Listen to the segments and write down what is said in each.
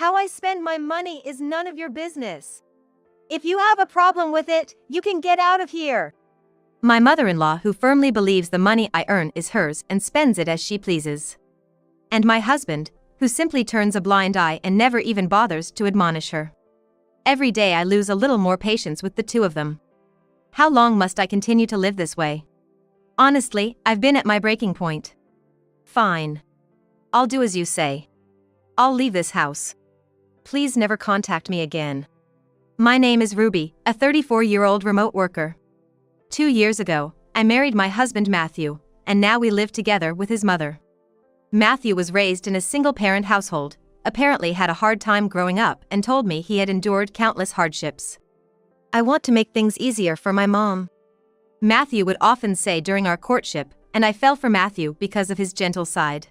How I spend my money is none of your business. If you have a problem with it, you can get out of here. My mother-in-law, who firmly believes the money I earn is hers and spends it as she pleases. And my husband, who simply turns a blind eye and never even bothers to admonish her. Every day I lose a little more patience with the two of them. How long must I continue to live this way? Honestly, I've been at my breaking point. Fine. I'll do as you say. I'll leave this house. Please never contact me again. My name is Ruby, a 34-year-old remote worker. 2 years ago, I married my husband Matthew, and now we live together with his mother. Matthew was raised in a single-parent household, apparently had a hard time growing up, and told me he had endured countless hardships. I want to make things easier for my mom, Matthew would often say during our courtship, and I fell for Matthew because of his gentle side.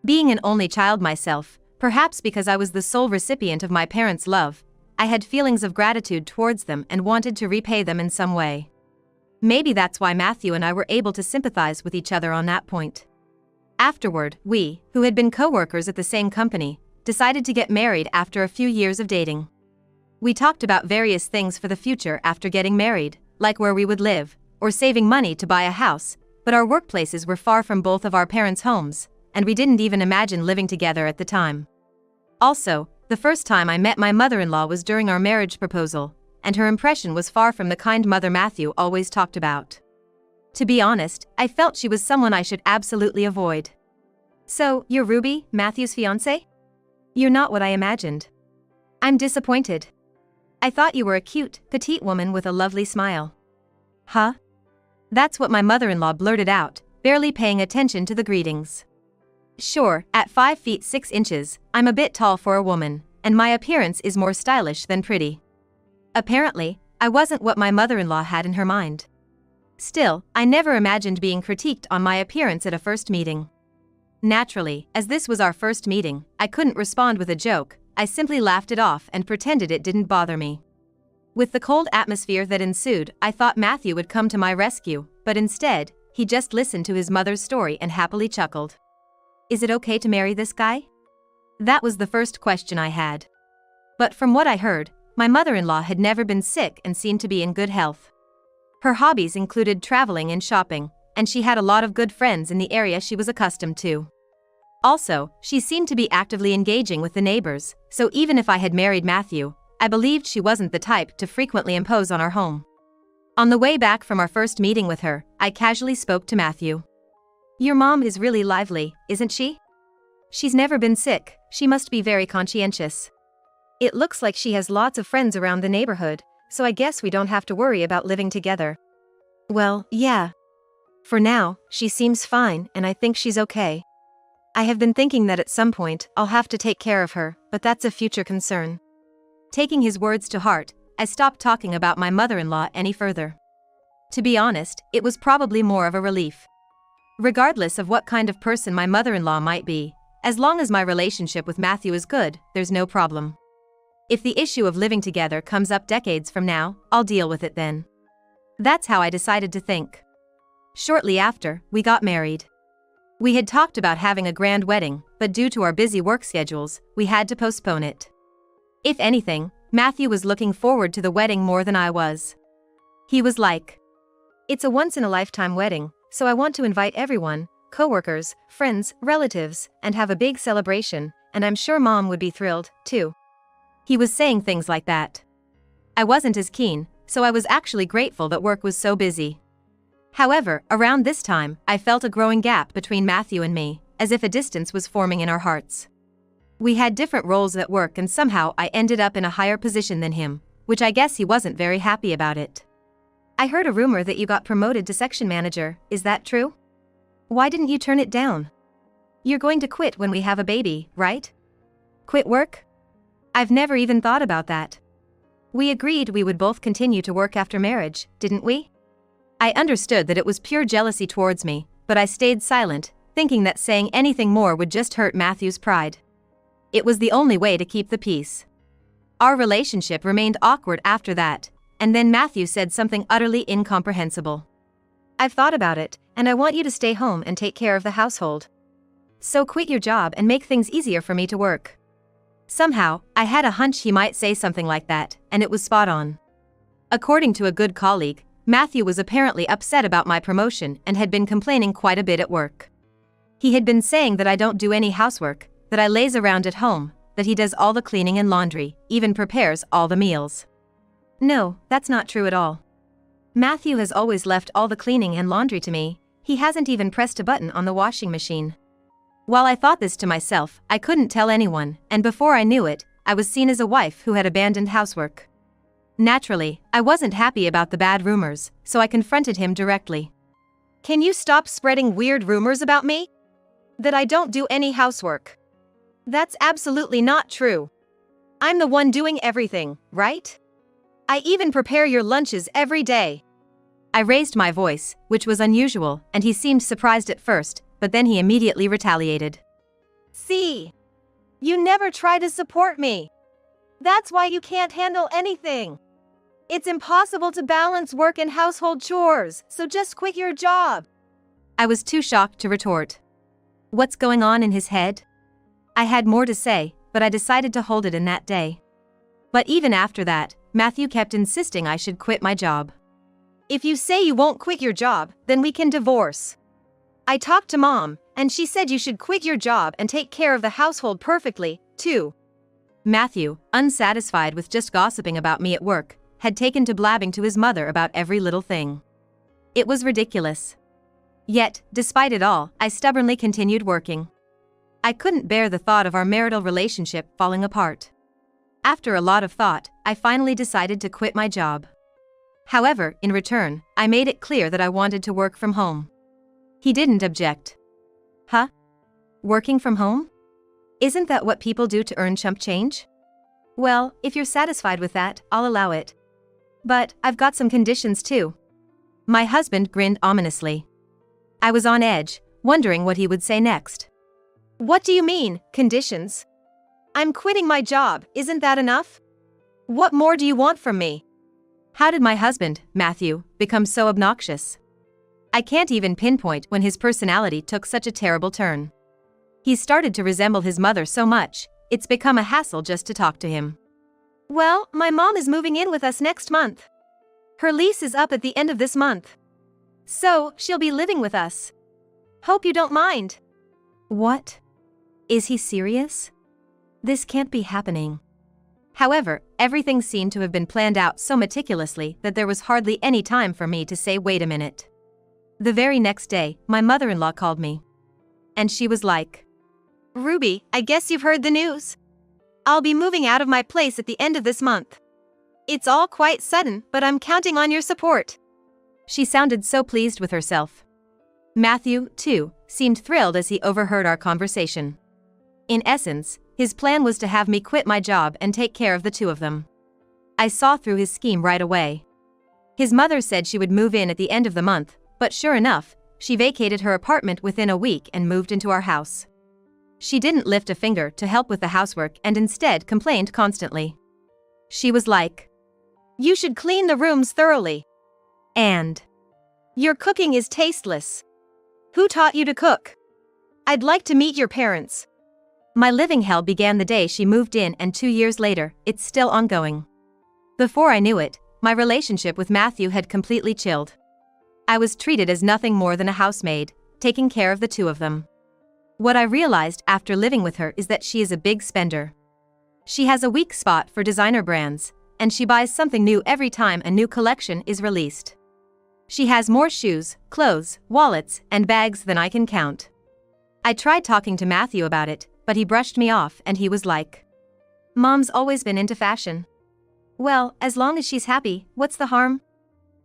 Being an only child myself, perhaps because I was the sole recipient of my parents' love, I had feelings of gratitude towards them and wanted to repay them in some way. Maybe that's why Matthew and I were able to sympathize with each other on that point. Afterward, we, who had been co-workers at the same company, decided to get married after a few years of dating. We talked about various things for the future after getting married, like where we would live, or saving money to buy a house, but our workplaces were far from both of our parents' homes, and we didn't even imagine living together at the time. Also, the first time I met my mother-in-law was during our marriage proposal, and her impression was far from the kind mother Matthew always talked about. To be honest, I felt she was someone I should absolutely avoid. So, you're Ruby, Matthew's fiancé? You're not what I imagined. I'm disappointed. I thought you were a cute, petite woman with a lovely smile. Huh? That's what my mother-in-law blurted out, barely paying attention to the greetings. Sure, at 5 feet 6 inches, I'm a bit tall for a woman, and my appearance is more stylish than pretty. Apparently, I wasn't what my mother-in-law had in her mind. Still, I never imagined being critiqued on my appearance at a first meeting. Naturally, as this was our first meeting, I couldn't respond with a joke. I simply laughed it off and pretended it didn't bother me. With the cold atmosphere that ensued, I thought Matthew would come to my rescue, but instead, he just listened to his mother's story and happily chuckled. Is it okay to marry this guy? That was the first question I had. But from what I heard, my mother-in-law had never been sick and seemed to be in good health. Her hobbies included traveling and shopping, and she had a lot of good friends in the area she was accustomed to. Also, she seemed to be actively engaging with the neighbors, so even if I had married Matthew, I believed she wasn't the type to frequently impose on our home. On the way back from our first meeting with her, I casually spoke to Matthew. Your mom is really lively, isn't she? She's never been sick, she must be very conscientious. It looks like she has lots of friends around the neighborhood, so I guess we don't have to worry about living together. Well, yeah. For now, she seems fine and I think she's okay. I have been thinking that at some point, I'll have to take care of her, but that's a future concern. Taking his words to heart, I stopped talking about my mother-in-law any further. To be honest, it was probably more of a relief. Regardless of what kind of person my mother-in-law might be, as long as my relationship with Matthew is good, there's no problem. If the issue of living together comes up decades from now, I'll deal with it then. That's how I decided to think. Shortly after, we got married. We had talked about having a grand wedding, but due to our busy work schedules, we had to postpone it. If anything, Matthew was looking forward to the wedding more than I was. He was like, "It's a once-in-a-lifetime wedding, so I want to invite everyone, coworkers, friends, relatives, and have a big celebration, and I'm sure Mom would be thrilled, too." He was saying things like that. I wasn't as keen, so I was actually grateful that work was so busy. However, around this time, I felt a growing gap between Matthew and me, as if a distance was forming in our hearts. We had different roles at work and somehow I ended up in a higher position than him, which I guess he wasn't very happy about it. I heard a rumor that you got promoted to section manager, is that true? Why didn't you turn it down? You're going to quit when we have a baby, right? Quit work? I've never even thought about that. We agreed we would both continue to work after marriage, didn't we? I understood that it was pure jealousy towards me, but I stayed silent, thinking that saying anything more would just hurt Matthew's pride. It was the only way to keep the peace. Our relationship remained awkward after that, and then Matthew said something utterly incomprehensible. I've thought about it, and I want you to stay home and take care of the household. So quit your job and make things easier for me to work. Somehow, I had a hunch he might say something like that, and it was spot on. According to a good colleague, Matthew was apparently upset about my promotion and had been complaining quite a bit at work. He had been saying that I don't do any housework, that I laze around at home, that he does all the cleaning and laundry, even prepares all the meals. No, that's not true at all. Matthew has always left all the cleaning and laundry to me. He hasn't even pressed a button on the washing machine. While I thought this to myself, I couldn't tell anyone, and before I knew it, I was seen as a wife who had abandoned housework. Naturally, I wasn't happy about the bad rumors, so I confronted him directly. Can you stop spreading weird rumors about me? That I don't do any housework. That's absolutely not true. I'm the one doing everything, right? I even prepare your lunches every day. I raised my voice, which was unusual, and he seemed surprised at first, but then he immediately retaliated. See? You never try to support me. That's why you can't handle anything. It's impossible to balance work and household chores, so just quit your job. I was too shocked to retort. What's going on in his head? I had more to say, but I decided to hold it in that day. But even after that, Matthew kept insisting I should quit my job. If you say you won't quit your job, then we can divorce. I talked to Mom, and she said you should quit your job and take care of the household perfectly, too. Matthew, unsatisfied with just gossiping about me at work, had taken to blabbing to his mother about every little thing. It was ridiculous. Yet, despite it all, I stubbornly continued working. I couldn't bear the thought of our marital relationship falling apart. After a lot of thought, I finally decided to quit my job. However, in return, I made it clear that I wanted to work from home. He didn't object. Huh? Working from home? Isn't that what people do to earn chump change? Well, if you're satisfied with that, I'll allow it. But I've got some conditions too. My husband grinned ominously. I was on edge, wondering what he would say next. What do you mean, conditions? I'm quitting my job, isn't that enough? What more do you want from me? How did my husband, Matthew, become so obnoxious? I can't even pinpoint when his personality took such a terrible turn. He started to resemble his mother so much, it's become a hassle just to talk to him. Well, my mom is moving in with us next month. Her lease is up at the end of this month. So, she'll be living with us. Hope you don't mind. What? Is he serious? This can't be happening. However, everything seemed to have been planned out so meticulously that there was hardly any time for me to say wait a minute. The very next day, my mother-in-law called me. And she was like, Ruby, I guess you've heard the news. I'll be moving out of my place at the end of this month. It's all quite sudden, but I'm counting on your support. She sounded so pleased with herself. Matthew, too, seemed thrilled as he overheard our conversation. In essence, his plan was to have me quit my job and take care of the two of them. I saw through his scheme right away. His mother said she would move in at the end of the month, but sure enough, she vacated her apartment within a week and moved into our house. She didn't lift a finger to help with the housework and instead complained constantly. She was like, You should clean the rooms thoroughly. And your cooking is tasteless. Who taught you to cook? I'd like to meet your parents. My living hell began the day she moved in, and 2 years later, it's still ongoing. Before I knew it, my relationship with Matthew had completely chilled. I was treated as nothing more than a housemaid, taking care of the two of them. What I realized after living with her is that she is a big spender. She has a weak spot for designer brands, and she buys something new every time a new collection is released. She has more shoes, clothes, wallets, and bags than I can count. I tried talking to Matthew about it, but he brushed me off and he was like, Mom's always been into fashion. Well, as long as she's happy, what's the harm?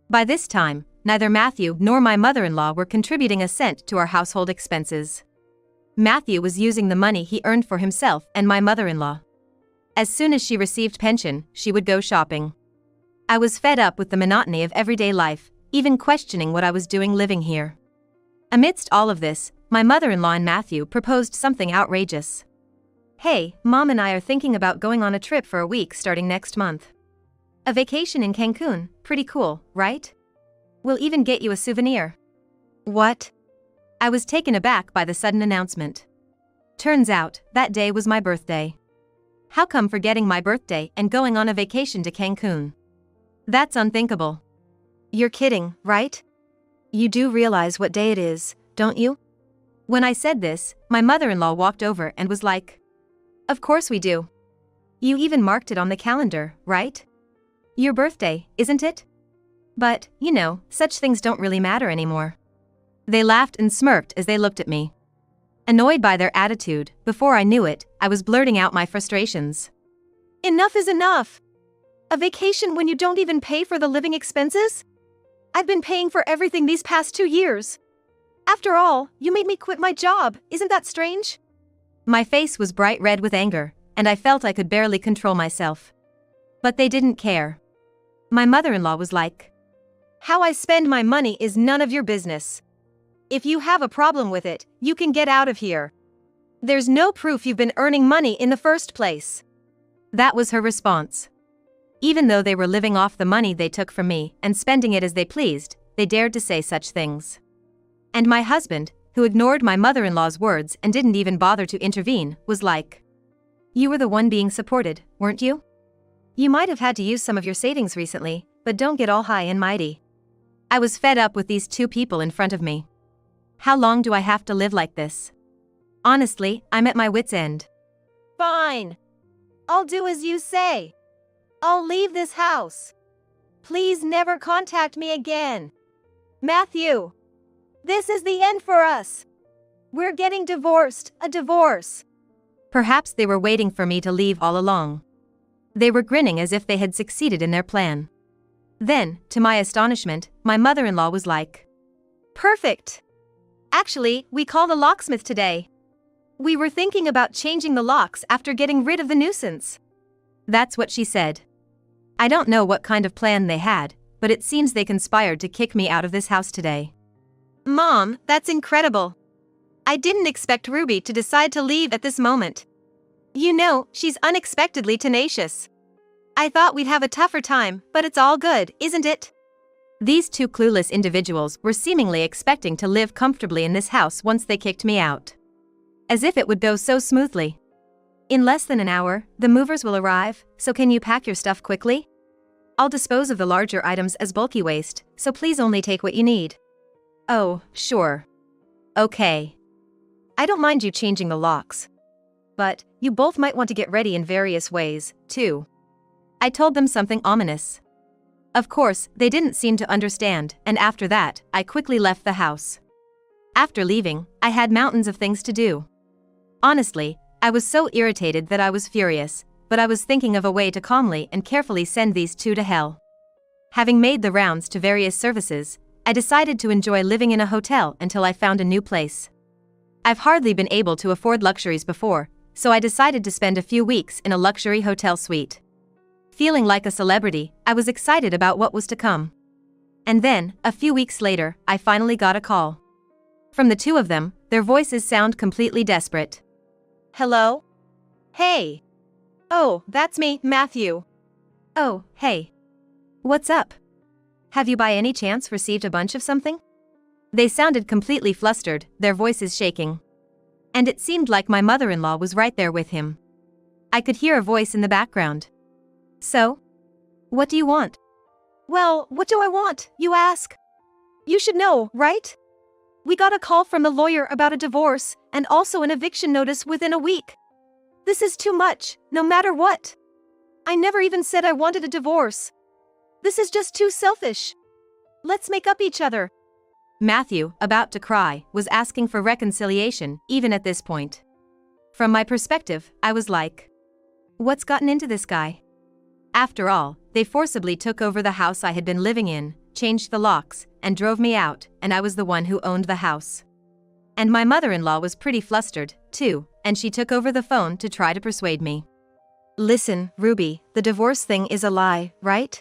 By this time, neither Matthew nor my mother-in-law were contributing a cent to our household expenses. Matthew was using the money he earned for himself and my mother-in-law. As soon as she received pension, she would go shopping. I was fed up with the monotony of everyday life, even questioning what I was doing living here. Amidst all of this, my mother-in-law and Matthew proposed something outrageous. Hey, Mom and I are thinking about going on a trip for a week starting next month. A vacation in Cancun, pretty cool, right? We'll even get you a souvenir. What? I was taken aback by the sudden announcement. Turns out, that day was my birthday. How come forgetting my birthday and going on a vacation to Cancun? That's unthinkable. You're kidding, right? You do realize what day it is, don't you? When I said this, my mother-in-law walked over and was like, "Of course we do. You even marked it on the calendar, right? Your birthday, isn't it? But, such things don't really matter anymore." They laughed and smirked as they looked at me. Annoyed by their attitude, before I knew it, I was blurting out my frustrations. Enough is enough! A vacation when you don't even pay for the living expenses? I've been paying for everything these past 2 years. After all, you made me quit my job, isn't that strange? My face was bright red with anger, and I felt I could barely control myself. But they didn't care. My mother-in-law was like, "How I spend my money is none of your business. If you have a problem with it, you can get out of here. There's no proof you've been earning money in the first place." That was her response. Even though they were living off the money they took from me and spending it as they pleased, they dared to say such things. And my husband, who ignored my mother-in-law's words and didn't even bother to intervene, was like, "You were the one being supported, weren't you? You might have had to use some of your savings recently, but don't get all high and mighty." I was fed up with these two people in front of me. How long do I have to live like this? Honestly, I'm at my wit's end. Fine. I'll do as you say. I'll leave this house. Please never contact me again. Matthew, this is the end for us. We're getting divorced, a divorce. Perhaps they were waiting for me to leave all along. They were grinning as if they had succeeded in their plan. Then, to my astonishment, my mother-in-law was like, "Perfect. Actually, we called a locksmith today. We were thinking about changing the locks after getting rid of the nuisance." That's what she said. I don't know what kind of plan they had, but it seems they conspired to kick me out of this house today. Mom, that's incredible. I didn't expect Ruby to decide to leave at this moment. She's unexpectedly tenacious. I thought we'd have a tougher time, but it's all good, isn't it? These two clueless individuals were seemingly expecting to live comfortably in this house once they kicked me out. As if it would go so smoothly. "In less than an hour, the movers will arrive, so can you pack your stuff quickly? I'll dispose of the larger items as bulky waste, so please only take what you need." Oh, sure. Okay. I don't mind you changing the locks. But you both might want to get ready in various ways, too. I told them something ominous. Of course, they didn't seem to understand, and after that, I quickly left the house. After leaving, I had mountains of things to do. Honestly, I was so irritated that I was furious, but I was thinking of a way to calmly and carefully send these two to hell. Having made the rounds to various services, I decided to enjoy living in a hotel until I found a new place. I've hardly been able to afford luxuries before, so I decided to spend a few weeks in a luxury hotel suite. Feeling like a celebrity, I was excited about what was to come. And then, a few weeks later, I finally got a call. From the two of them, their voices sound completely desperate. "Hello? Hey. Oh, that's me, Matthew." "Oh, hey. What's up? Have you by any chance received a bunch of something?" They sounded completely flustered, their voices shaking. And it seemed like my mother-in-law was right there with him. I could hear a voice in the background. "So? What do you want?" "Well, what do I want, you ask? You should know, right? We got a call from the lawyer about a divorce, and also an eviction notice within a week. This is too much, no matter what. I never even said I wanted a divorce. This is just too selfish. Let's make up each other." Matthew, about to cry, was asking for reconciliation, even at this point. From my perspective, I was like, what's gotten into this guy? After all, they forcibly took over the house I had been living in, changed the locks, and drove me out, and I was the one who owned the house. And my mother-in-law was pretty flustered, too, and she took over the phone to try to persuade me. "Listen, Ruby, the divorce thing is a lie, right?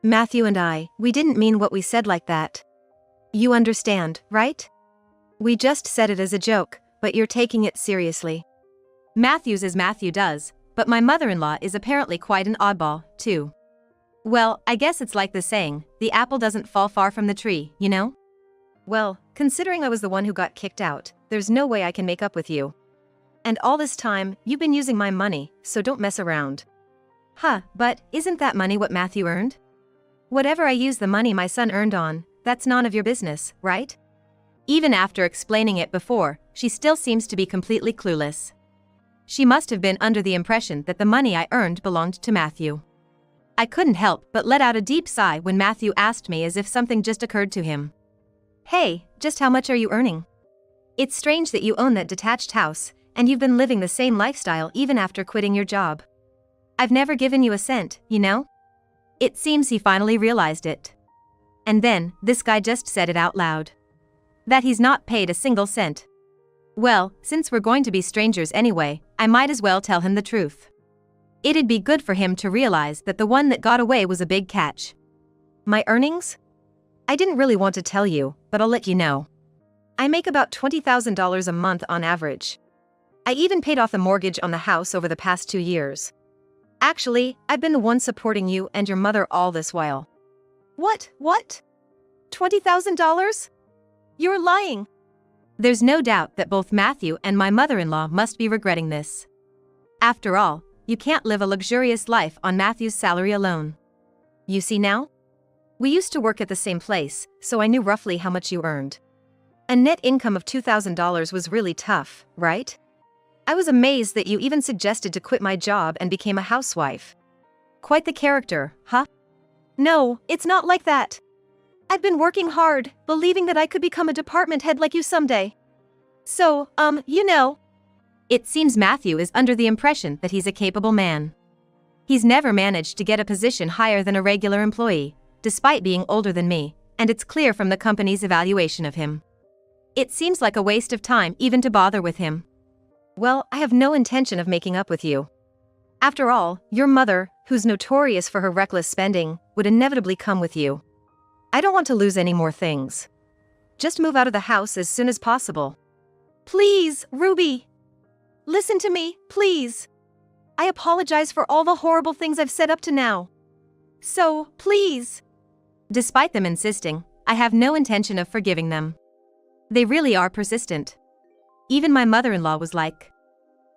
Matthew and we didn't mean what we said like that. You understand, right? We just said it as a joke, but you're taking it seriously." Matthew's as Matthew does, but my mother-in-law is apparently quite an oddball, too. Well, I guess it's like the saying, the apple doesn't fall far from the tree, you know? "Well, considering I was the one who got kicked out, there's no way I can make up with you. And all this time, you've been using my money, so don't mess around. Huh, but isn't that money what Matthew earned? Whatever I use the money my son earned on, that's none of your business, right? Even after explaining it before, she still seems to be completely clueless. She must have been under the impression that the money I earned belonged to Matthew. I couldn't help but let out a deep sigh when Matthew asked me as if something just occurred to him. Hey, just how much are you earning? It's strange that you own that detached house, and you've been living the same lifestyle even after quitting your job. I've never given you a cent, you know? It seems he finally realized it. And then, this guy just said it out loud. That he's not paid a single cent. Well, since we're going to be strangers anyway, I might as well tell him the truth. It'd be good for him to realize that the one that got away was a big catch. My earnings? I didn't really want to tell you, but I'll let you know. I make about $20,000 a month on average. I even paid off the mortgage on the house over the past 2 years. Actually, I've been the one supporting you and your mother all this while. What? $20,000? You're lying. There's no doubt that both Matthew and my mother-in-law must be regretting this. After all, you can't live a luxurious life on Matthew's salary alone. You see now? We used to work at the same place, so I knew roughly how much you earned. A net income of $2,000 was really tough, right? I was amazed that you even suggested to quit my job and became a housewife. Quite the character, huh? No, it's not like that. I've been working hard, believing that I could become a department head like you someday. So, you know. It seems Matthew is under the impression that he's a capable man. He's never managed to get a position higher than a regular employee, despite being older than me, and it's clear from the company's evaluation of him. It seems like a waste of time even to bother with him. Well, I have no intention of making up with you. After all, your mother, who's notorious for her reckless spending, would inevitably come with you. I don't want to lose any more things. Just move out of the house as soon as possible. Please, Ruby. Listen to me, please. I apologize for all the horrible things I've said up to now. So, please. Despite them insisting, I have no intention of forgiving them. They really are persistent. Even my mother-in-law was like,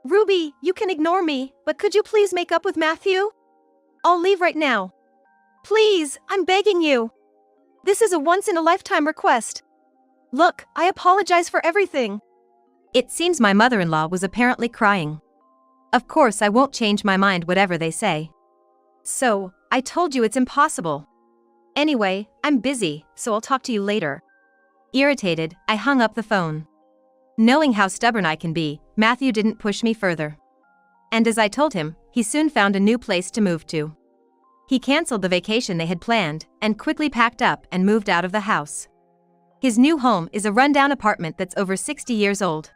Ruby, you can ignore me, but could you please make up with Matthew? I'll leave right now. Please, I'm begging you. This is a once-in-a-lifetime request. Look, I apologize for everything. It seems my mother-in-law was apparently crying. Of course I won't change my mind whatever they say. So, I told you it's impossible. Anyway, I'm busy, so I'll talk to you later. Irritated, I hung up the phone. Knowing how stubborn I can be, Matthew didn't push me further. And as I told him, he soon found a new place to move to. He canceled the vacation they had planned, and quickly packed up and moved out of the house. His new home is a rundown apartment that's over 60 years old.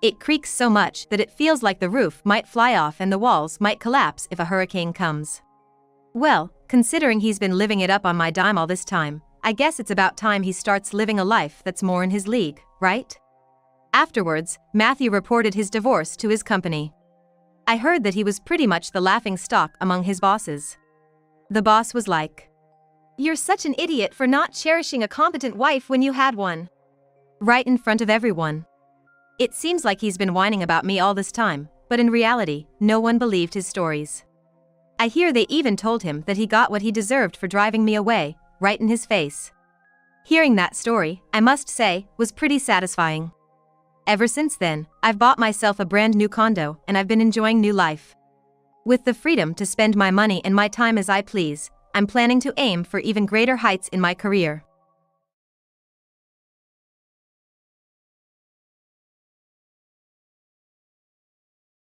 It creaks so much that it feels like the roof might fly off and the walls might collapse if a hurricane comes. Well, considering he's been living it up on my dime all this time, I guess it's about time he starts living a life that's more in his league, right? Afterwards, Matthew reported his divorce to his company. I heard that he was pretty much the laughing stock among his bosses. The boss was like, "You're such an idiot for not cherishing a competent wife when you had one." Right in front of everyone. It seems like he's been whining about me all this time, but in reality, no one believed his stories. I hear they even told him that he got what he deserved for driving me away, right in his face. Hearing that story, I must say, was pretty satisfying. Ever since then, I've bought myself a brand new condo and I've been enjoying new life. With the freedom to spend my money and my time as I please, I'm planning to aim for even greater heights in my career.